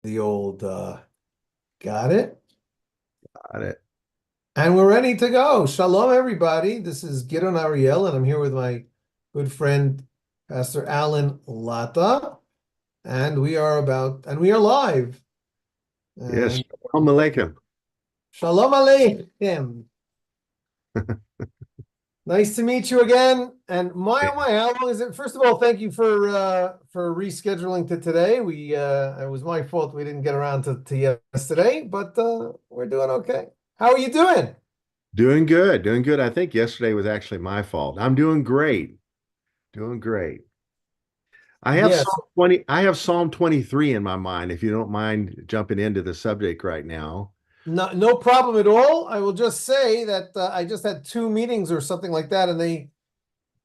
the old got it. Got it. And we're ready to go. Shalom, everybody. This is Gidon Ariel, and I'm here with my good friend, Pastor Alan Latta. And we are live. Yes. And Shalom Aleichem. Shalom Aleichem. Nice to meet you again. And my, oh my, how long is it? First of all, thank you for rescheduling to today. It was my fault we didn't get around to yesterday, but we're doing okay. How are you doing? Doing good. Doing good. I think yesterday was actually my fault. I'm doing great. Doing great. I have Yes. Psalm 20, I have Psalm 23 in my mind, if you don't mind jumping into the subject right now. No problem at all. I will just say that I just had two meetings or something like that, and they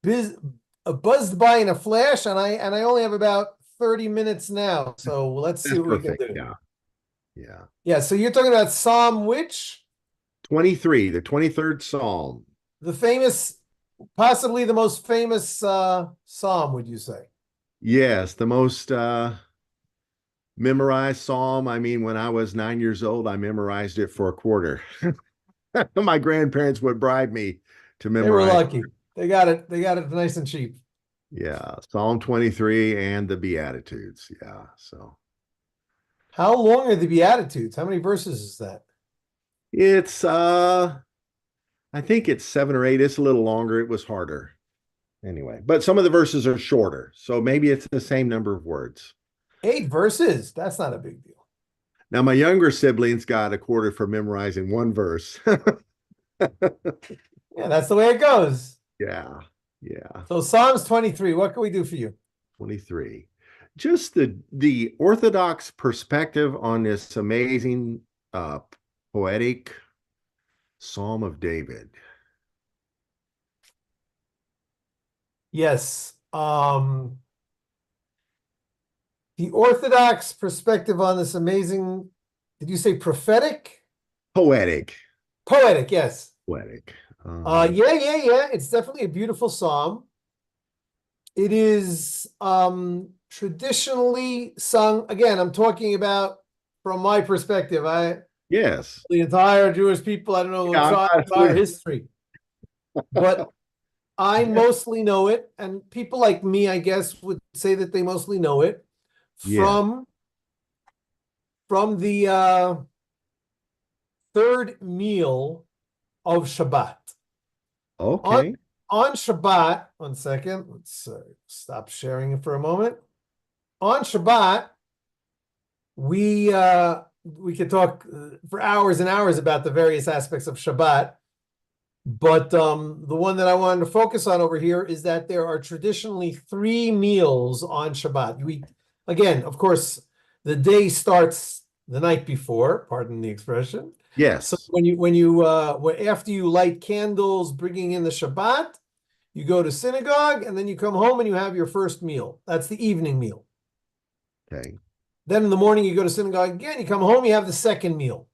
buzzed by in a flash, and I only have about 30 minutes now. So let's see That's what we can perfect. do. Yeah. Yeah. Yeah, so you're talking about Psalm which? 23, the 23rd Psalm. The famous, possibly the most famous Psalm, would you say? Yes, the most memorized Psalm. I mean, when I was 9 years old, I memorized it for a quarter. My grandparents would bribe me to They were memorize. lucky. They got it nice and cheap. Yeah, Psalm 23 and the Beatitudes. Yeah, so How long are the Beatitudes? How many verses is that? it's I think it's 7 or 8. It's a little longer. It was harder anyway, but some of the verses are shorter, so maybe it's the same number of words. 8 verses. That's not a big deal. Now, my younger siblings got a quarter for memorizing one verse. Yeah, that's the way it goes. Yeah, yeah, So Psalms 23, what can we do for you? 23. Just the Orthodox perspective on this amazing uh poetic Psalm of David. Yes. The Orthodox perspective on this amazing, did you say prophetic? Poetic. Poetic, yes. Poetic. Yeah. It's definitely a beautiful psalm. It is traditionally sung. Again, I'm talking about from my perspective. Yes. The entire Jewish people, I don't know Yeah, the I'm not entire history, but I Yeah. mostly know it, and people like me, I guess, would say that they mostly know it Yeah. from the third meal of Shabbat. On Okay. on Shabbat, one second, let's stop sharing it for a moment. On Shabbat, we could talk for hours and hours about the various aspects of Shabbat, but the one that I wanted to focus on over here is that there are traditionally 3 meals on Shabbat. We again, of course, the day starts the night before, pardon the expression. So Yes. after you light candles, bringing in the Shabbat, you go to synagogue, and then you come home and you have your first meal. That's the evening meal. Okay. Then in the morning, you go to synagogue again. You come home, you have the second meal.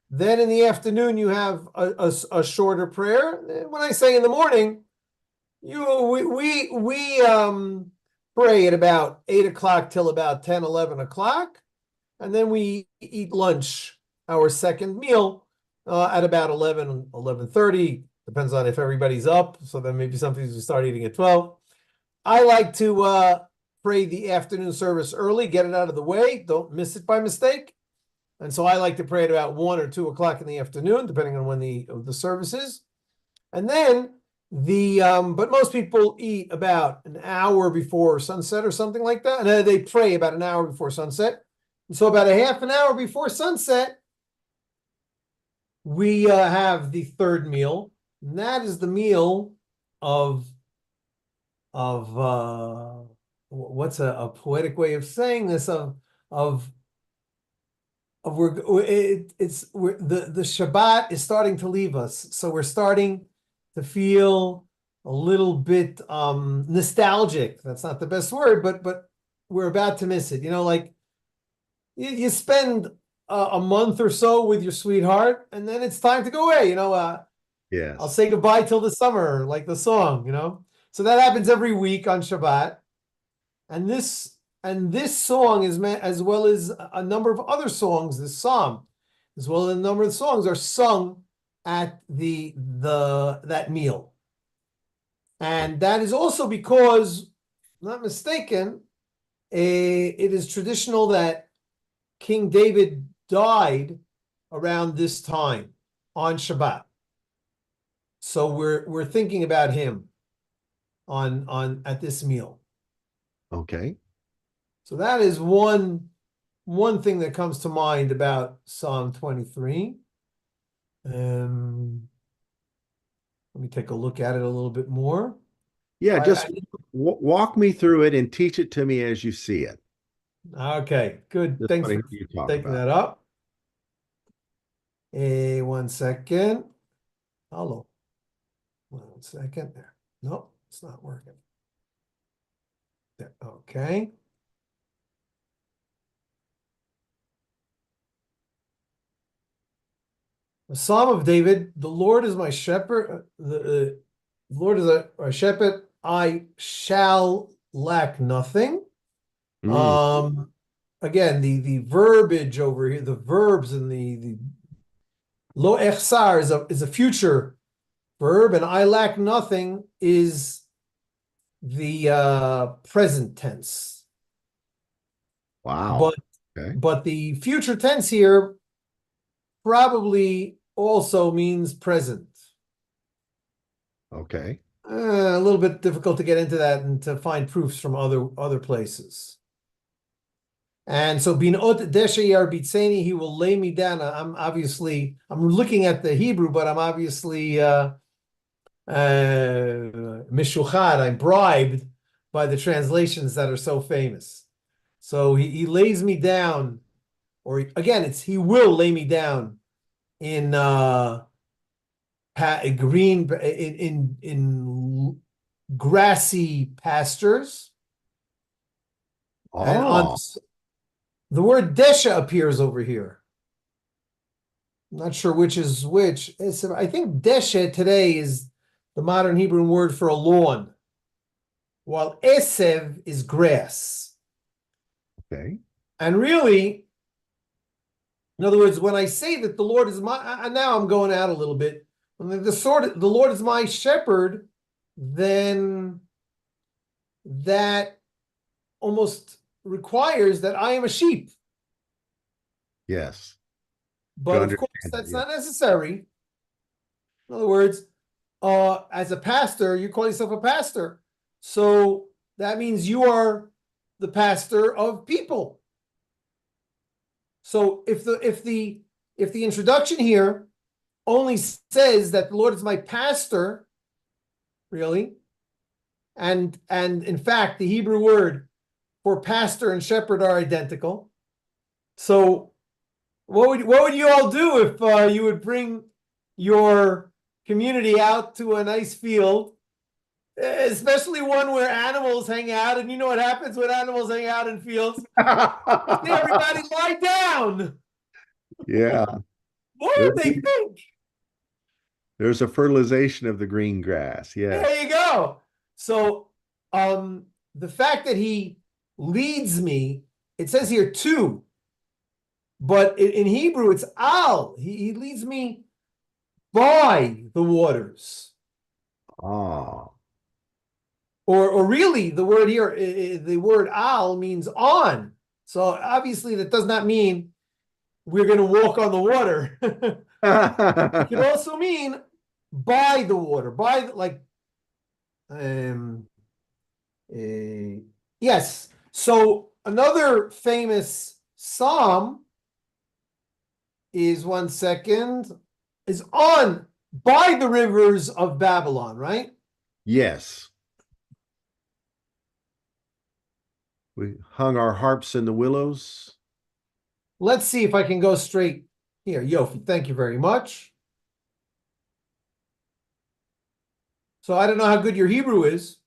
Then in the afternoon, you have a shorter prayer. When I say in the morning, we pray at about 8 o'clock till about 10, 11 o'clock. And then we eat lunch, our second meal, at about 11, 11:30. Depends on if everybody's up. So then maybe sometimes we start eating at 12. I like to pray the afternoon service early, get it out of the way. Don't miss it by mistake. And so I like to pray at about 1 or 2 o'clock in the afternoon, depending on when the service is. And then but most people eat about an hour before sunset or something like that. And they pray about an hour before sunset. And so about a half an hour before sunset, we have the third meal. And that is the meal of what's a poetic way of saying this of the Shabbat is starting to leave us, so we're starting to feel a little bit nostalgic. That's not the best word, but we're about to miss it. Like you spend a month or so with your sweetheart, and then it's time to go away. I'll Yes. say goodbye till the summer, like the song. So that happens every week on Shabbat, and this And this song is meant, as well as a number of other songs, this psalm, as well as a number of songs, are sung at that meal. And that is also because, I'm not mistaken, it is traditional that King David died around this time on Shabbat. So we're thinking about him on at this meal. Okay. So that is one thing that comes to mind about Psalm 23. Let me take a look at it a little bit more. Yeah, just walk me through it and teach it to me as you see it. Okay, good. Just Thanks what I for hear you talk taking about. that up. 1 second. Hello. 1 second there. Nope, it's not working. There. Okay. The Psalm of David, the Lord is my shepherd. The Lord is a shepherd. I shall lack nothing. Mm. Again, the verbiage over here, the verbs in the lo echsar is a future verb, and I lack nothing is the present tense. Wow. But Okay. but the future tense here probably also means present. Okay. A little bit difficult to get into that and to find proofs from other places. And so bin ot deshayar bitzeni, he will lay me down. I'm looking at the Hebrew, but I'm obviously mishuchad. I'm bribed by the translations that are so famous. So he lays me down, or again, it's he will lay me down in green in grassy pastures. And on Oh, the word desha appears over here. I'm not sure which is which. I think desha today is the modern Hebrew word for a lawn, while esev is grass. okay. And really, in other words, when I say that the Lord is my, now I'm going out a little bit. When the Lord is my shepherd, then that almost requires that I am a sheep. Yes. To But of course, understand it. that's Yeah. not necessary. In other words, as a pastor, you call yourself a pastor. So that means you are the pastor of people. So if the introduction here only says that the Lord is my pastor, really, and in fact the Hebrew word for pastor and shepherd are identical. So what would you all do if you would bring your community out to a nice field, especially one where animals hang out? And you know what happens when animals hang out in fields? See everybody lie down. Yeah. What There- would they think? There's a fertilization of the green grass. Yes. There you go. So the fact that he leads me, it says here two, but in Hebrew it's al. He leads me by the waters. Oh. Or really, the word here, the word al means on. So obviously that does not mean we're going to walk on the water. It could also mean by the water, um, yes. So another famous psalm is 1 second, is on by the rivers of Babylon, right? Yes. We hung our harps in the willows. Let's see if I can go straight here. Yofi, thank you very much. So I don't know how good your Hebrew is,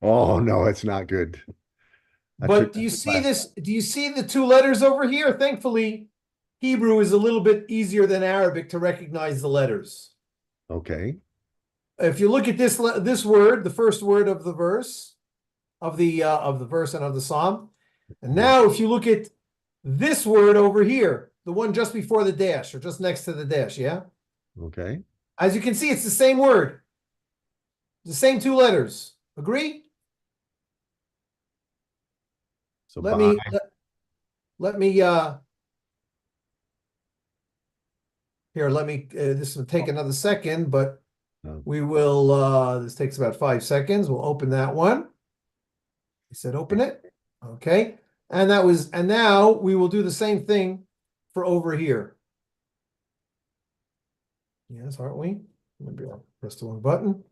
Oh, no, it's not good. I but took do you that see last. this? Do you see the two letters over here? Thankfully, Hebrew is a little bit easier than Arabic to recognize the letters. Okay. If you look at this word, the first word of the verse, of the verse and of the psalm, And now if you look at this word over here, the one just before the dash or just next to the dash, yeah? Okay. As you can see, it's the same word, the same two letters. Agree? So Let buy. me let me here, let me this will take another second, but Oh, we will this takes about 5 seconds. We'll open that one. I said open it. Okay. And now we will do the same thing for over here. Yes, aren't we? Maybe I'll press the wrong button.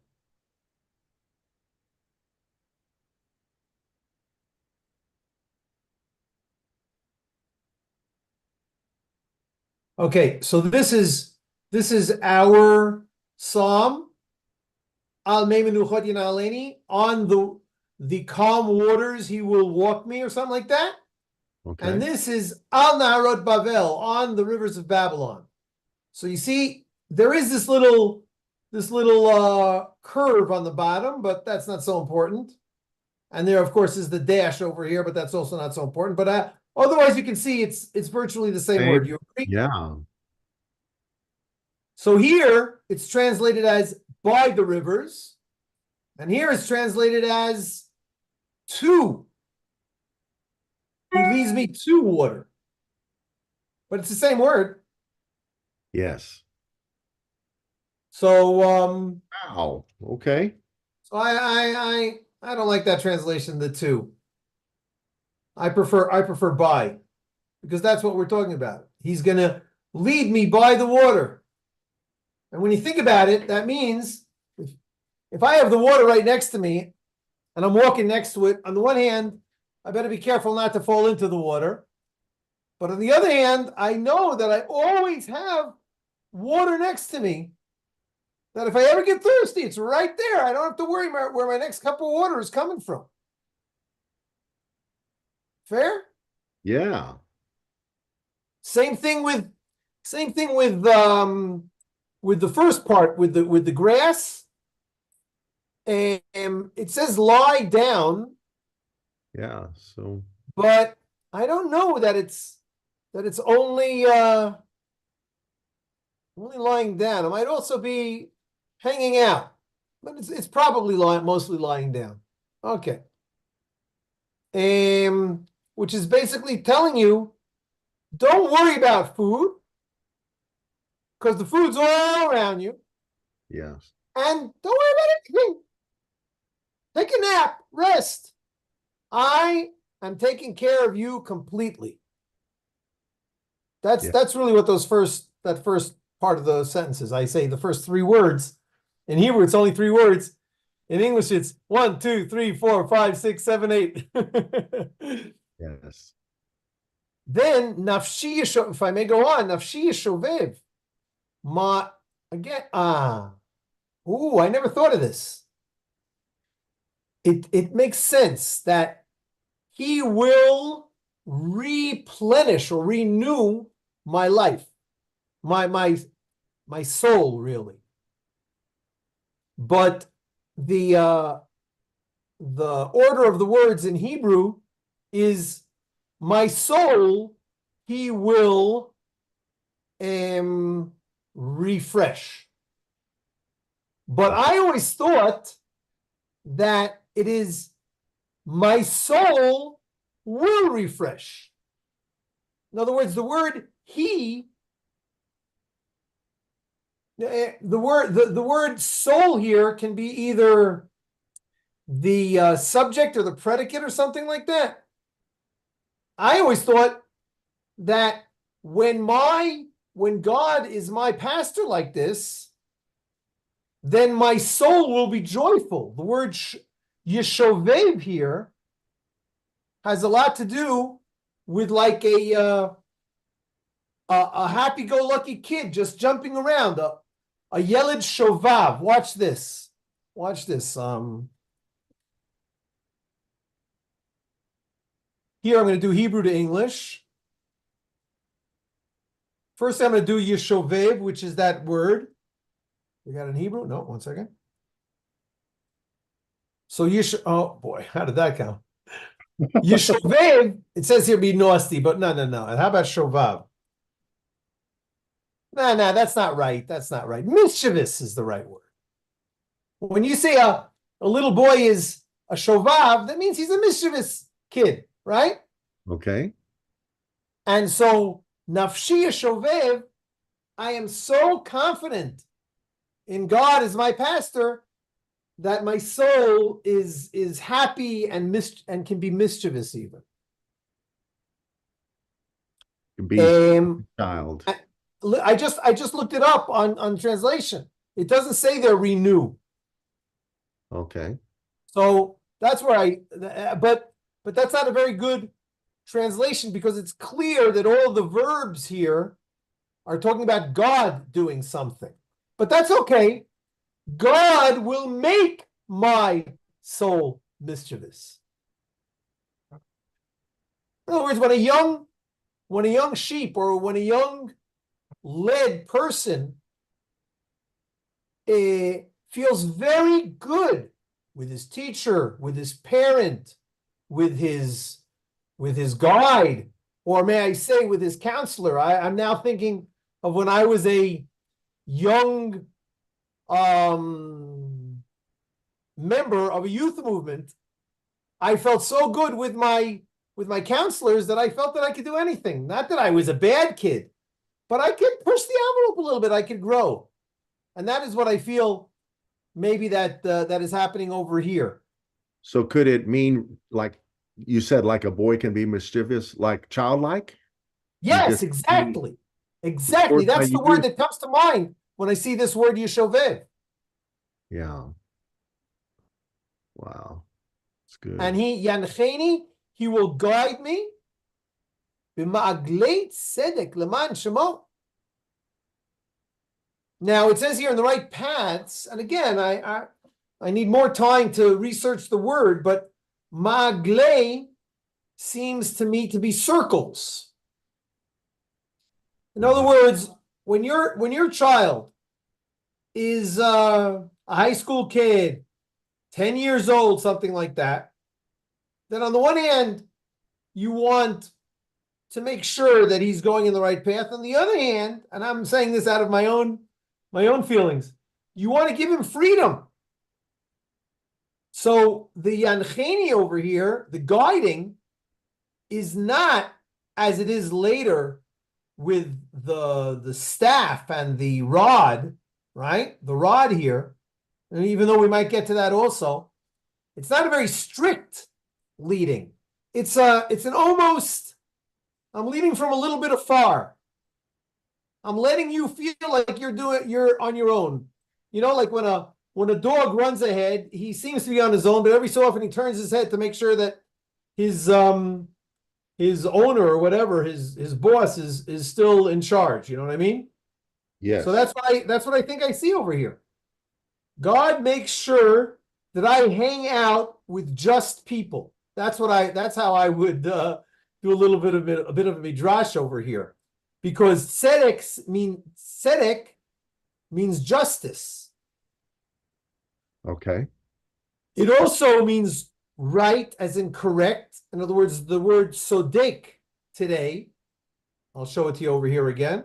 Okay, so this is our psalm Al Mei Menuchot Yinaleni, on the calm waters he will walk me, or something like that. And okay. this is Al Naharot Bavel, on the rivers of Babylon. So you see, there is this little curve on the bottom, but that's not so important. And there, of course, is the dash over here, but that's also not so important. But otherwise, you can see it's virtually the same word. Same. You agree? Yeah. So here it's translated as by the rivers, and here it's translated as to. He leads me to water, but it's the same word. Yes. So Wow. Okay. so I don't like that translation, the two. I prefer by, because that's what we're talking about. He's gonna lead me by the water. And when you think about it, that means if I have the water right next to me and I'm walking next to it, on the one hand, I better be careful not to fall into the water. But on the other hand, I know that I always have water next to me, that if I ever get thirsty, it's right there. I don't have to worry where my next cup of water is coming from. Fair? Yeah. Same thing with with the first part, with the grass. And it says lie down, Yeah. So but I don't know that it's only lying down. It might also be hanging out, but it's probably mostly lying down. Okay. Which is basically telling you, don't worry about food, because the food's all around you, yes. and don't worry about anything. Take a nap, rest. I am taking care of you completely. Yeah. That's really what that first part of the sentences. I say the first 3 words. In Hebrew, it's only 3 words. In English, it's 1, 2, 3, 4, 5, 6, 7, 8. Yes. Then nafshi yeshov, if I may go on, nafshi yeshovev. Ma again. Ooh, I never thought of this. It makes sense that he will replenish or renew my life, my soul, really. But the order of the words in Hebrew is my soul he will refresh. But I always thought that it is my soul will refresh. In other words, the word he, the word soul here can be either the subject or the predicate or something like that. I always thought that when God is my pastor like this, then my soul will be joyful. The word yeshovev here has a lot to do with like a happy-go-lucky kid just jumping around, a yeled shovav. Watch this. Watch this. Here I'm going to do Hebrew to English. First, I'm going to do yeshovev, which is that word. We got it in Hebrew? No, 1 second. So oh boy, how did that count? Yeshovev, it says here be nasty, but no, no, no. How about shovav? No, no, that's not right. That's not right. Mischievous is the right word. When you say a little boy is a shovav, that means he's a mischievous kid, right? Okay. And so nafshi shovev, I am so confident in God as my pastor that my soul is happy and can be mischievous even. Be child. I just looked it up on translation. It doesn't say there renew. Okay. So that's where but that's not a very good translation because it's clear that all the verbs here are talking about God doing something. But that's okay. God will make my soul mischievous. In other words, when a young sheep or when a young led person feels very good with his teacher, with his parent, with his guide, or may I say with his counselor. I'm now thinking of when I was a young member of a youth movement. I felt so good with my counselors that I felt that I could do anything. Not that I was a bad kid, but I could push the envelope a little bit. I could grow, and that is what I feel. Maybe that is happening over here. So could it mean like you said, like a boy can be mischievous, like childlike? You Yes, just exactly, of exactly. course how That's you the word use. that comes to mind when I see this word Yeshovev. Yeah. Wow. It's And good. he yancheni, he will guide me. B'ma'agleit tzedek leman shemo. Now it says here in the right paths, and again, I need more time to research the word, but magle seems to me to be circles. In other words, when your child is a high school kid, 10 years old, something like that, then on the one hand, you want to make sure that he's going in the right path. On the other hand, and I'm saying this out of my own feelings, you want to give him freedom. So the yancheni over here, the guiding, is not as it is later with the staff and the rod, right? The rod here, and even though we might get to that also, it's not a very strict leading. It's an almost, I'm leading from a little bit afar. I'm letting you feel like you're on your own. You know, like when a dog runs ahead, he seems to be on his own, but every so often he turns his head to make sure that his owner or whatever, his boss is still in charge. You know what I mean? So Yes. that's what I think I see over here. God makes sure that I hang out with just people. That's how I would do a bit of a midrash over here, because tzedek means justice. Okay. It also means right, as in correct. In other words, the word sodek today, I'll show it to you over here again.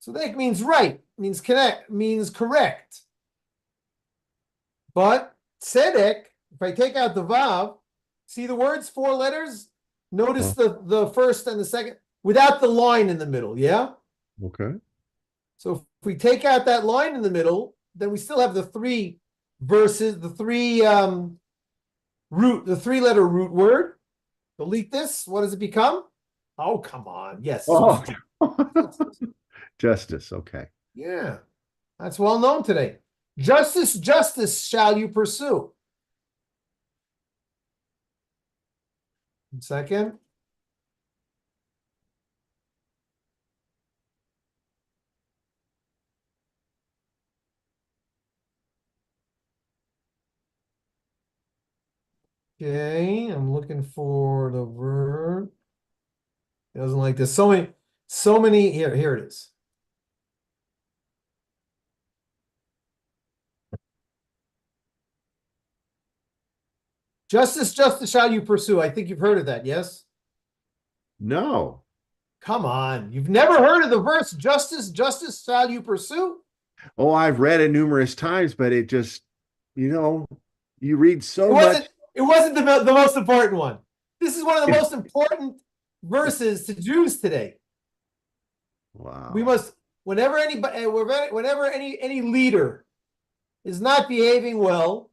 Sodek means right, means connect, means correct. But tzedek, if I take out the vav, see the words, four letters? Notice the first and the second without the line in the middle, yeah? Okay. So if we take out that line in the middle, then we still have the three verses, the three-letter root word. Delete this. What does it become? Oh, come on. Yes. Oh, justice. Okay. Yeah. That's well known today. Justice, justice shall you pursue. Second. Okay, I'm looking for the verb. It doesn't like this. So many. Here it is. Justice, justice shall you pursue. I think you've heard of that, yes? No. Come on. You've never heard of the verse, justice, justice shall you pursue? Oh, I've read it numerous times, but it just, you know, you read It so wasn't, much. it wasn't the most important one. This is one of the most important verses to Jews today. We Wow. must, whenever any leader is not behaving well,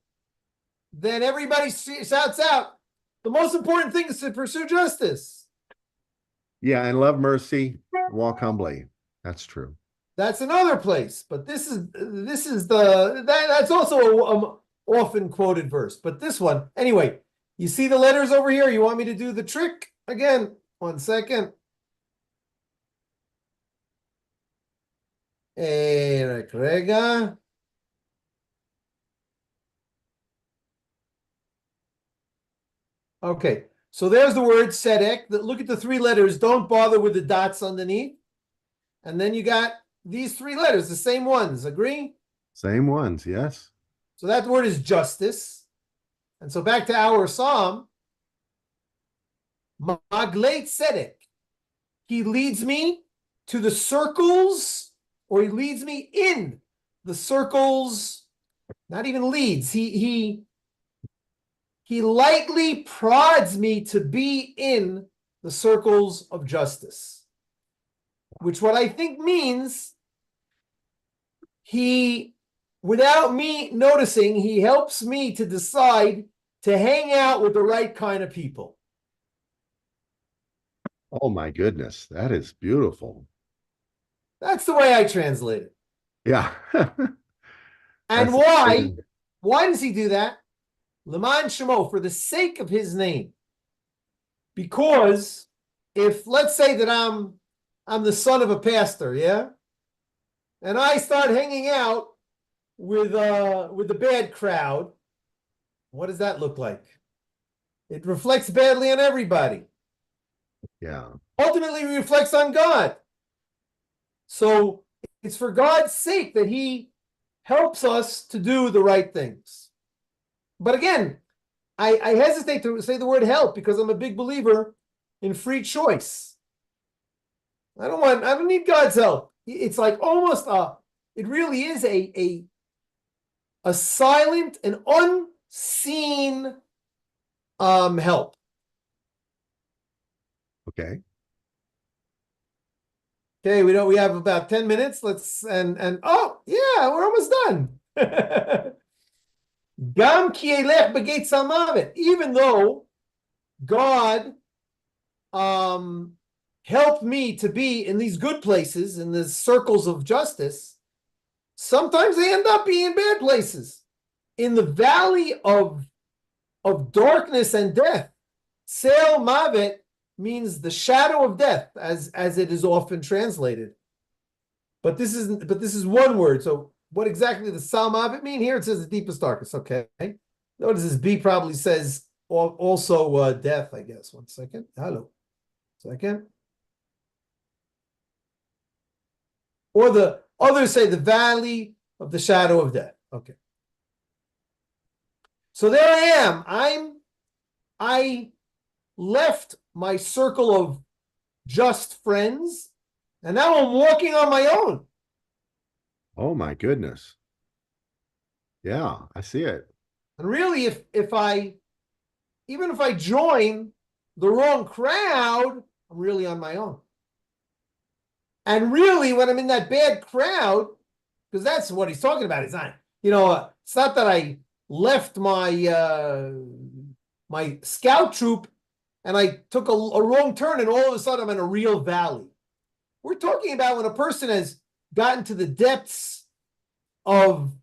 then everybody shouts out, the most important thing is to pursue justice. Yeah, and love mercy, walk humbly. That's true. That's another place, but that's also a often quoted verse. But this one, anyway, you see the letters over here? You want me to do the trick again? 1 second. Rega. Okay, so there's the word sedek. Look at the three letters. Don't bother with the dots underneath. And then you got these three letters, the same ones. Agree? Same ones, yes. So that word is justice. And so back to our psalm. Magleit sedek. He leads me to the circles, or he leads me in the circles. Not even leads. He lightly prods me to be in the circles of justice, which what I think means he, without me noticing, he helps me to decide to hang out with the right kind of people. Oh my goodness, that is beautiful. That's the way I translate it. Yeah. And That's why? amazing. Why does he do that? Leman Shemo, for the sake of his name. Because if, let's say that I'm the son of a pastor, yeah? And I start hanging out with the bad crowd, what does that look like? It reflects badly on everybody. Yeah. Ultimately, it reflects on God. So it's for God's sake that he helps us to do the right things. But again, I hesitate to say the word help because I'm a big believer in free choice. I don't need God's help. It's like almost it really is a silent and unseen help. Okay. Okay, we have about 10 minutes. Let's and oh yeah, we're almost done. Gam ki elech b'geit salmavet. Even though God helped me to be in these good places, in the circles of justice, sometimes they end up being bad places. In the valley of darkness and death, Sel Mavet means the shadow of death, as it is often translated. But this is one word. So what exactly does Sal Mavet mean? Here it says the deepest darkness. Okay. Notice this B probably says also death, I guess. 1 second. Hello. Second. Or the others say the valley of the shadow of death. Okay. So there I am. I left my circle of just friends, and now I'm walking on my own. Oh my goodness. Yeah, I see it. And really, if I even if I join the wrong crowd, I'm really on my own. And really, when I'm in that bad crowd, because that's what he's talking about, it's not, it's not that I left my scout troop and I took a wrong turn and all of a sudden I'm in a real valley. We're talking about when a person has gotten to the depths of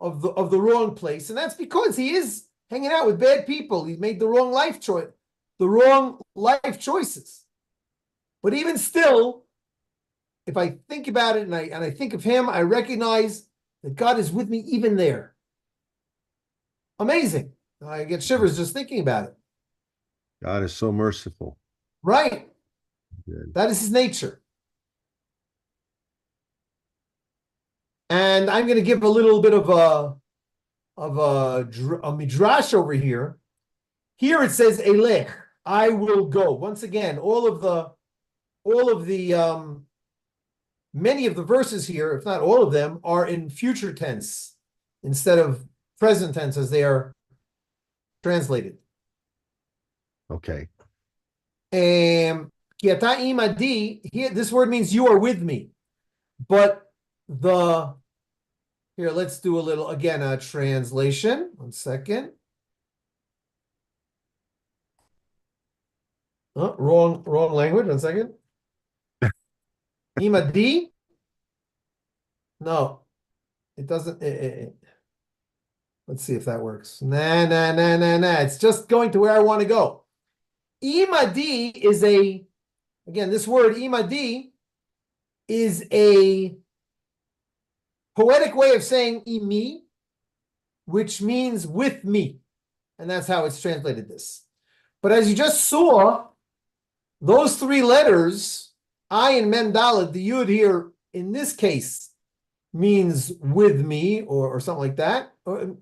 the wrong place, and that's because he is hanging out with bad people. He's made the wrong life choices. But even still, if I think about it and I think of him, I recognize that God is with me even there. Amazing. I get shivers just thinking about it. God is so merciful. Right. Good. That is his nature. And I'm going to give a little bit of a midrash over here. Here it says elech, I will go. Once again, many of the verses here, if not all of them, are in future tense instead of present tense as they are translated. Okay. Here, this word means you are with me. But here, let's do a translation. 1 second. Oh, wrong language. 1 second. Imadi? No, it doesn't. Let's see if that works. Nah. It's just going to where I want to go. Imadi is this word imadi is a poetic way of saying imi, which means with me. And that's how it's translated this. But as you just saw, those 3 letters, I and Mem Dalet, the Yud here in this case means with me or something like that. It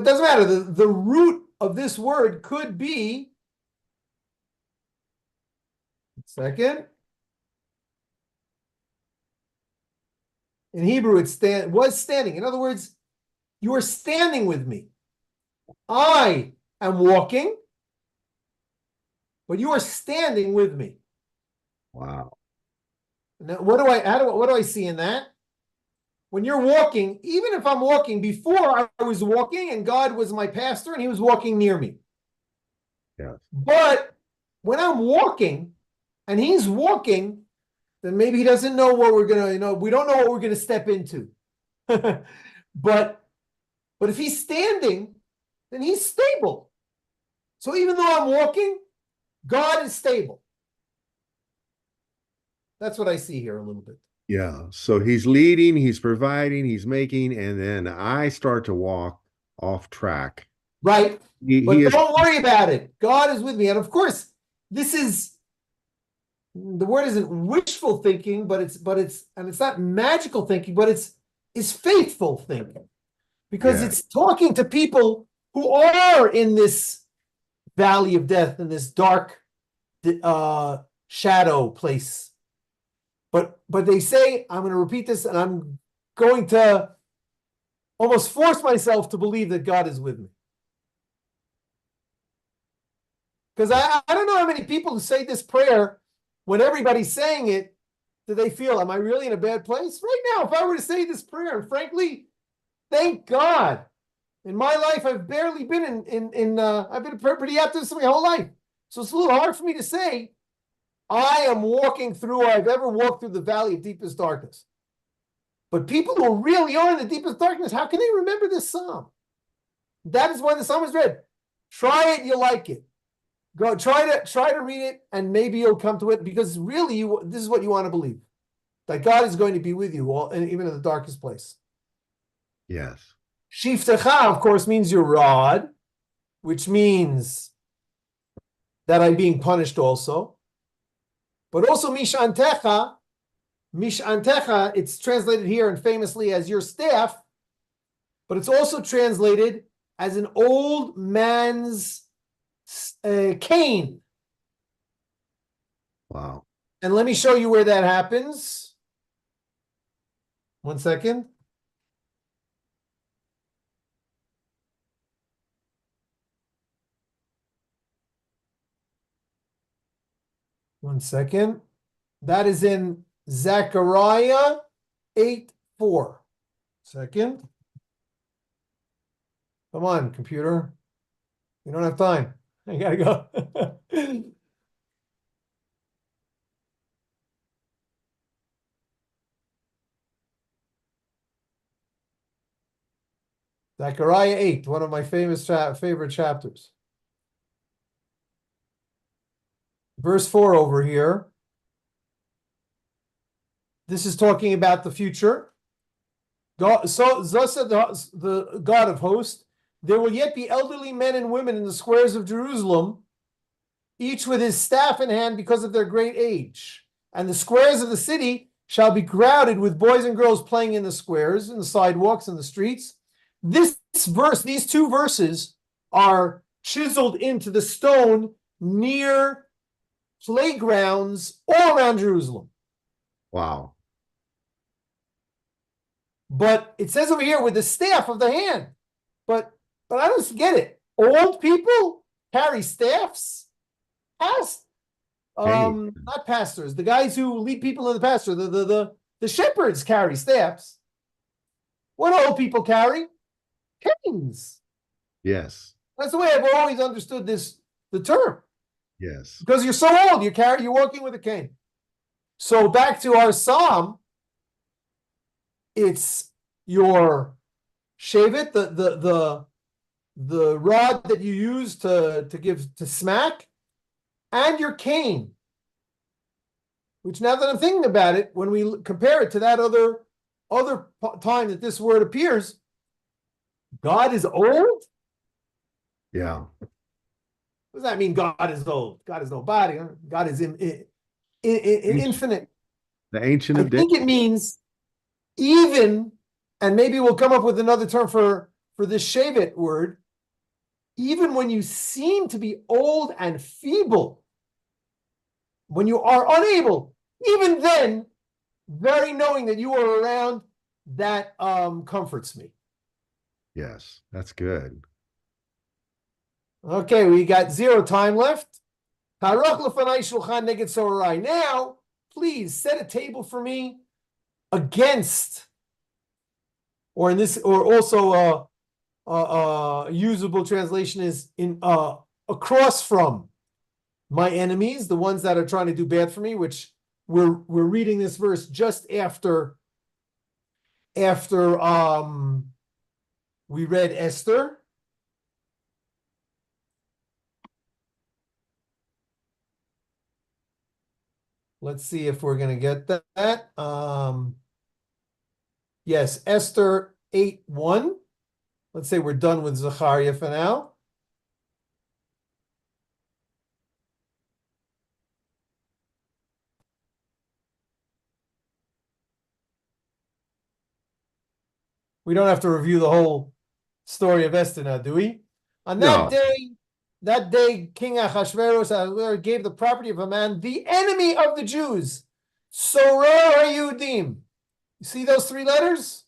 doesn't matter. The root of this word could be, second. In Hebrew, it was standing. In other words, you are standing with me. I am walking, but you are standing with me. Wow. Now, what do I see in that? When you're walking, even if I'm walking, before I was walking and God was my pastor and he was walking near me. Yes. But when I'm walking and he's walking, then maybe he doesn't know what we're going to, we don't know what we're going to step into. But if he's standing, then he's stable. So even though I'm walking, God is stable. That's what I see here a little bit. Yeah. So he's leading, he's providing, he's making, and then I start to walk off track. Right. But don't worry about it. God is with me. And of course, the word isn't wishful thinking, but it's not magical thinking, but it's faithful thinking. Because it's talking to people who are in this valley of death, in this dark shadow place. But they say, I'm going to repeat this, and I'm going to almost force myself to believe that God is with me. Because I don't know how many people who say this prayer, when everybody's saying it, do they feel, am I really in a bad place? Right now, if I were to say this prayer, and frankly, thank God, in my life, I've barely been I've been pretty active my whole life. So it's a little hard for me to say, I've ever walked through the valley of deepest darkness. But people who really are in the deepest darkness, how can they remember this psalm? That is why the psalm is read. Try it, you'll like it. Go try to read it, and maybe you'll come to it, because really this is what you want to believe. That God is going to be with you even in the darkest place. Yes. Shiftecha, of course, means your rod, which means that I'm being punished also. But also mishantecha, it's translated here and famously as your staff, but it's also translated as an old man's cane. Wow. And let me show you where that happens. 1 second. That is in Zechariah 8:4. Second. Come on, computer. You don't have time. I gotta go. Zechariah 8, one of my favorite chapters. Verse 4 over here. This is talking about the future. Thus said the God of hosts, there will yet be elderly men and women in the squares of Jerusalem, each with his staff in hand because of their great age. And the squares of the city shall be crowded with boys and girls playing in the squares, in the sidewalks, and the streets. These 2 verses are chiseled into the stone near playgrounds all around Jerusalem. Wow. But it says over here with the staff of the hand. But I don't get it. Old people carry staffs? Not pastors. The guys who lead people in the pasture, the shepherds carry staffs. What do old people carry? Canes. Yes. That's the way I've always understood the term. Yes. Because you're so old, you're walking with a cane. So back to our psalm, it's your shevet, the rod that you use to smack, and your cane. Which, now that I'm thinking about it, when we compare it to that other time that this word appears, God is old? Yeah. What does that mean, God is old? God is no body. Huh? God is infinite. The Ancient I of Days. think it means even, and maybe we'll come up with another term for this shevet word, even when you seem to be old and feeble, when you are unable, even then, very knowing that you are around, that comforts me. Yes, that's good. Okay, we got 0 time left. Now, please set a table for me against, or in this, or also usable translation is in across from my enemies, the ones that are trying to do bad for me, which we're reading this verse just after we read Esther. Let's see if we're going to get that. Yes, Esther 8:1. Let's say we're done with Zechariah for now. We don't have to review the whole story of Esther now, do we? On that day, King Ahasuerus gave the property of a man, the enemy of the Jews. Soror HaYudim. You see those 3 letters?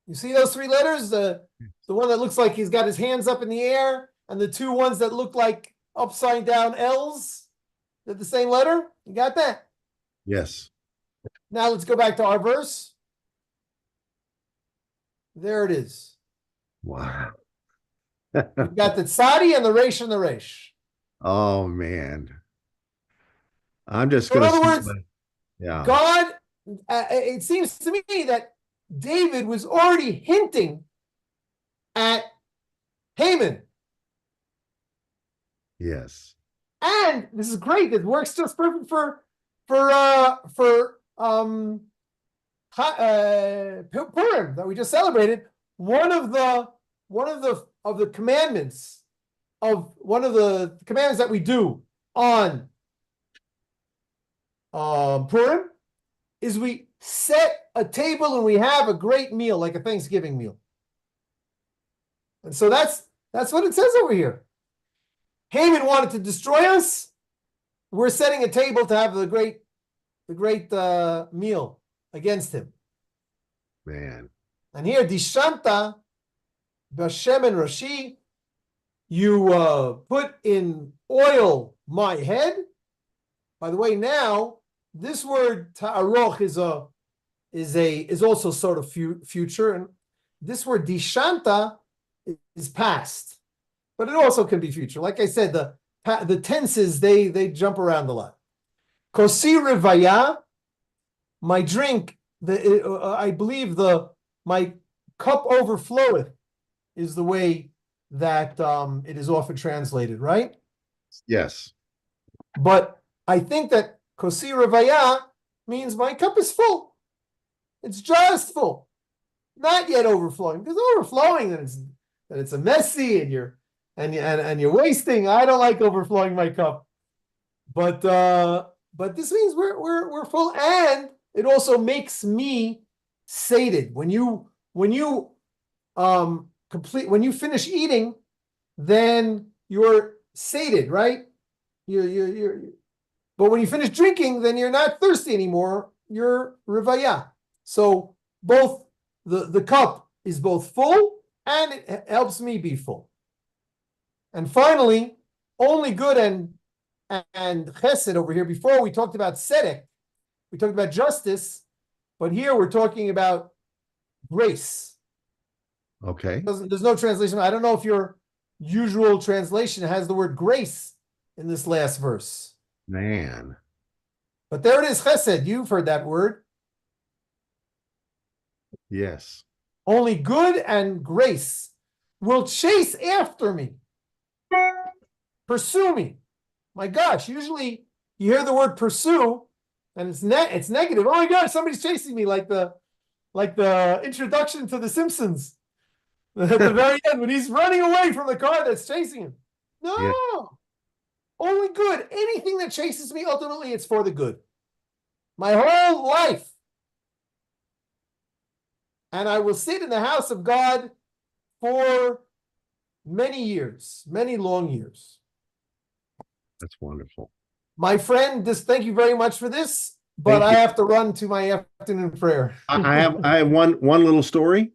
You see those 3 letters? The one that looks like he's got his hands up in the air, and the 2 ones that look like upside down L's. They're the same letter? You got that? Yes. Now let's go back to our verse. There it is. Wow. You've got the tzadi and the resh and the resh. Oh man. I'm just So in going other to words, yeah. God, it seems to me that David was already hinting at Haman. Yes. And this is great. It works just perfect for Purim that we just celebrated. One of the commandments that we do on Purim is we set a table and we have a great meal, like a Thanksgiving meal. And so that's what it says over here. Haman wanted to destroy us. We're setting a table to have the great meal against him. Man. And here, Dishanta, Bashem and Rashi, you put in oil my head. By the way, now this word ta'aroch is also sort of future, and this word Dishanta is past, but it also can be future. Like I said, the tenses they jump around a lot. Kosi revaya, my drink. I believe my cup overfloweth is the way that it is often translated, right? Yes. But I think that kosi revaya means my cup is full. It's just full, not yet overflowing. Because overflowing, then it's a messy and you're wasting. I don't like overflowing my cup, but this means we're full, and it also makes me sated. When you complete, when you finish eating, then you're sated, right? You're but when you finish drinking, then you're not thirsty anymore. You're rivaya. So both the cup is both full and it helps me be full. And finally, only good and chesed over here. Before we talked about tzedek, we talked about justice, but here we're talking about grace. Okay. There's no translation. I don't know if your usual translation has the word grace in this last verse. Man. But there it is, chesed. You've heard that word. Yes. Only good and grace will chase after me, pursue me. My gosh, usually you hear the word pursue and it's negative. Oh my gosh, somebody's chasing me, like the introduction to The Simpsons at the very end when he's running away from the car that's chasing him. No, Yeah. only good. Anything that chases me, ultimately, it's for the good. My whole life. And I will sit in the house of God for many years, many long years. That's wonderful. My friend, thank you very much for this, but I have to run to my afternoon prayer. I have one little story.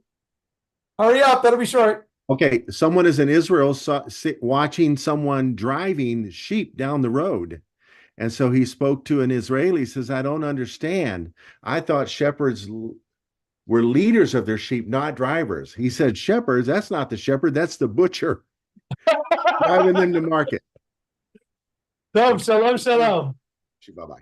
Hurry up, better be short. Okay, someone is in Israel watching someone driving sheep down the road. And so he spoke to an Israeli, says, I don't understand. I thought shepherds were leaders of their sheep, not drivers. He said, shepherds, that's not the shepherd, that's the butcher driving them to market. Shalom, shalom. Bye-bye.